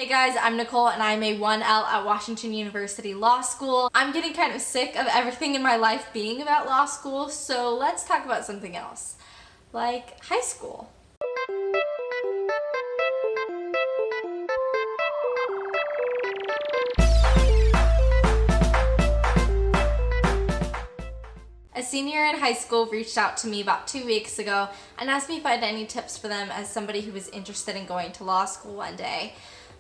Hey guys, I'm Nicole and I'm a 1L at Washington University Law School. I'm getting kind of sick of everything in my life being about law school, so let's talk about something else, like high school. A senior in high school reached out to me about 2 weeks ago and asked me if I had any tips for them as somebody who was interested in going to law school one day.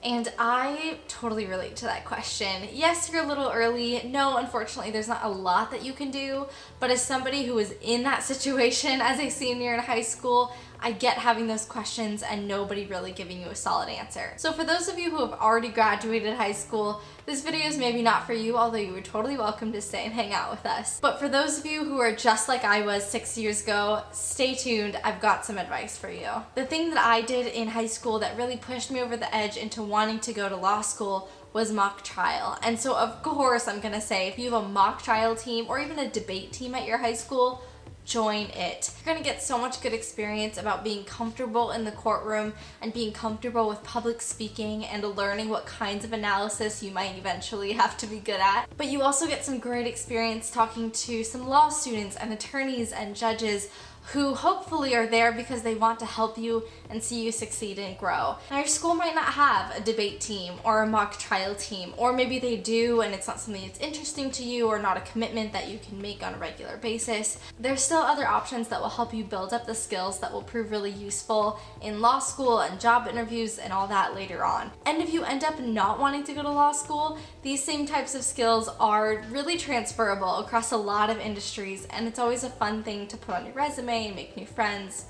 And I totally relate to that question. Yes, you're a little early. No, unfortunately, there's not a lot that you can do. But as somebody who was in that situation as a senior in high school, I get having those questions and nobody really giving you a solid answer. So for those of you who have already graduated high school, this video is maybe not for you, although you were totally welcome to stay and hang out with us. But for those of you who are just like I was 6 years ago, stay tuned, I've got some advice for you. The thing that I did in high school that really pushed me over the edge into wanting to go to law school was mock trial. And so of course I'm gonna say, if you have a mock trial team or even a debate team at your high school, join it. You're gonna get so much good experience about being comfortable in the courtroom and being comfortable with public speaking and learning what kinds of analysis you might eventually have to be good at. But you also get some great experience talking to some law students and attorneys and judges who hopefully are there because they want to help you and see you succeed and grow. Now your school might not have a debate team or a mock trial team, or maybe they do and it's not something that's interesting to you or not a commitment that you can make on a regular basis. There's still other options that will help you build up the skills that will prove really useful in law school and job interviews and all that later on. And if you end up not wanting to go to law school, these same types of skills are really transferable across a lot of industries, and it's always a fun thing to put on your resume and make new friends,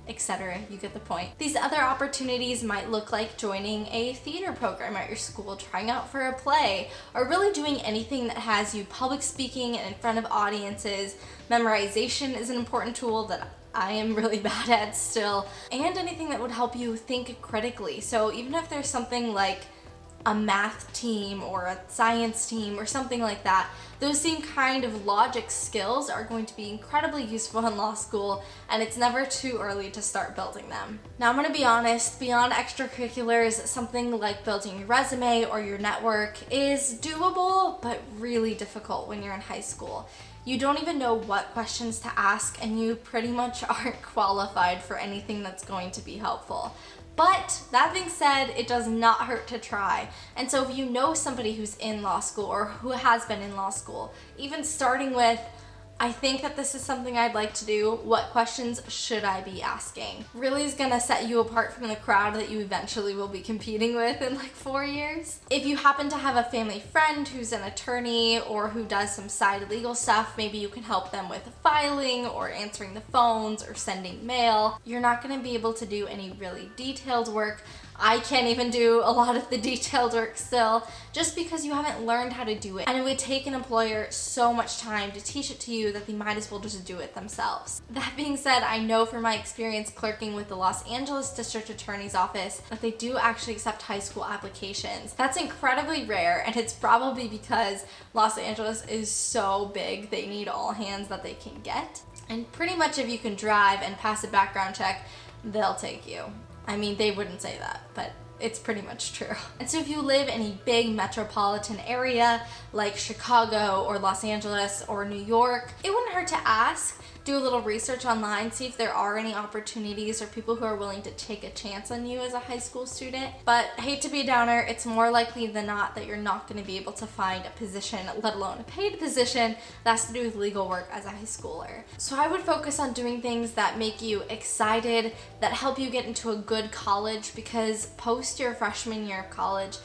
etc. You get the point. These other opportunities might look like joining a theater program at your school, trying out for a play, or really doing anything that has you public speaking and in front of audiences. Memorization is an important tool that I am really bad at still, and anything that would help you think critically. So even if there's something like a math team or a science team or something like that, those same kind of logic skills are going to be incredibly useful in law school, and it's never too early to start building them. Now I'm gonna be honest, beyond extracurriculars, something like building your resume or your network is doable, but really difficult when you're in high school. You don't even know what questions to ask, and you pretty much aren't qualified for anything that's going to be helpful. But that being said, it does not hurt to try. And so if you know somebody who's in law school or who has been in law school, even starting with, I think that this is something I'd like to do, what questions should I be asking, really is gonna set you apart from the crowd that you eventually will be competing with in like 4 years. If you happen to have a family friend who's an attorney or who does some side legal stuff, maybe you can help them with filing or answering the phones or sending mail. You're not gonna be able to do any really detailed work. I can't even do a lot of the detailed work still, just because you haven't learned how to do it. And it would take an employer so much time to teach it to you that they might as well just do it themselves. That being said, I know from my experience clerking with the Los Angeles District Attorney's Office that they do actually accept high school applications. That's incredibly rare, and it's probably because Los Angeles is so big, they need all hands that they can get. And pretty much if you can drive and pass a background check, they'll take you. I mean, they wouldn't say that, but it's pretty much true. And so if you live in a big metropolitan area like Chicago or Los Angeles or New York, it wouldn't hurt to ask. Do a little research online, see if there are any opportunities or people who are willing to take a chance on you as a high school student. But hate to be a downer, it's more likely than not that you're not going to be able to find a position, let alone a paid position, that has to do with legal work as a high schooler. So I would focus on doing things that make you excited, that help you get into a good college, because post your freshman year of college,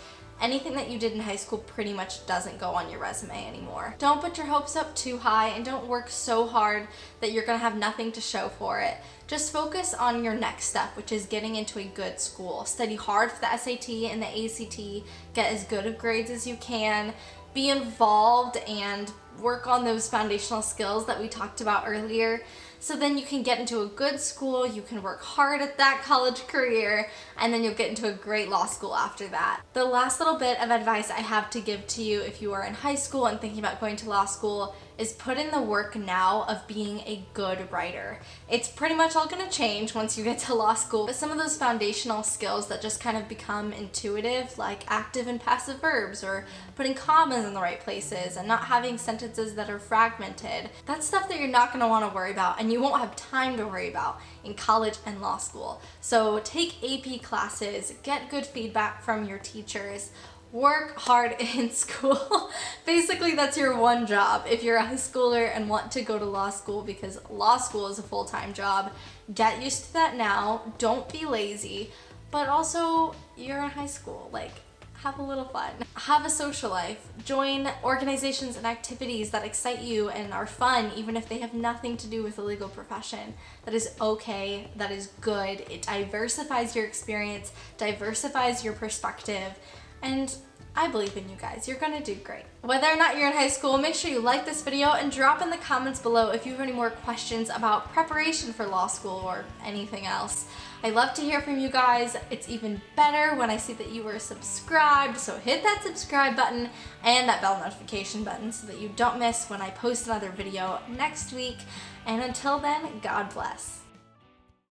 anything that you did in high school pretty much doesn't go on your resume anymore. Don't put your hopes up too high and don't work so hard that you're gonna have nothing to show for it. Just focus on your next step, which is getting into a good school. Study hard for the SAT and the ACT, get as good of grades as you can, be involved and work on those foundational skills that we talked about earlier. So then you can get into a good school, you can work hard at that college career, and then you'll get into a great law school after that. The last little bit of advice I have to give to you if you are in high school and thinking about going to law school is put in the work now of being a good writer. It's pretty much all gonna change once you get to law school, but some of those foundational skills that just kind of become intuitive, like active and passive verbs, or putting commas in the right places, and not having sentences that are fragmented, that's stuff that you're not gonna wanna worry about, and you won't have time to worry about in college and law school. So take AP classes, get good feedback from your teachers, work hard in school. Basically, that's your one job if you're a high schooler and want to go to law school, because law school is a full-time job. Get used to that now. Don't be lazy, but also you're in high school. Like, have a little fun. Have a social life. Join organizations and activities that excite you and are fun, even if they have nothing to do with the legal profession. That is okay. That is good. It diversifies your experience, diversifies your perspective, and I believe in you guys. You're gonna do great. Whether or not you're in high school, make sure you like this video and drop in the comments below if you have any more questions about preparation for law school or anything else. I love to hear from you guys. It's even better when I see that you are subscribed, so hit that subscribe button and that bell notification button so that you don't miss when I post another video next week. And until then, God bless.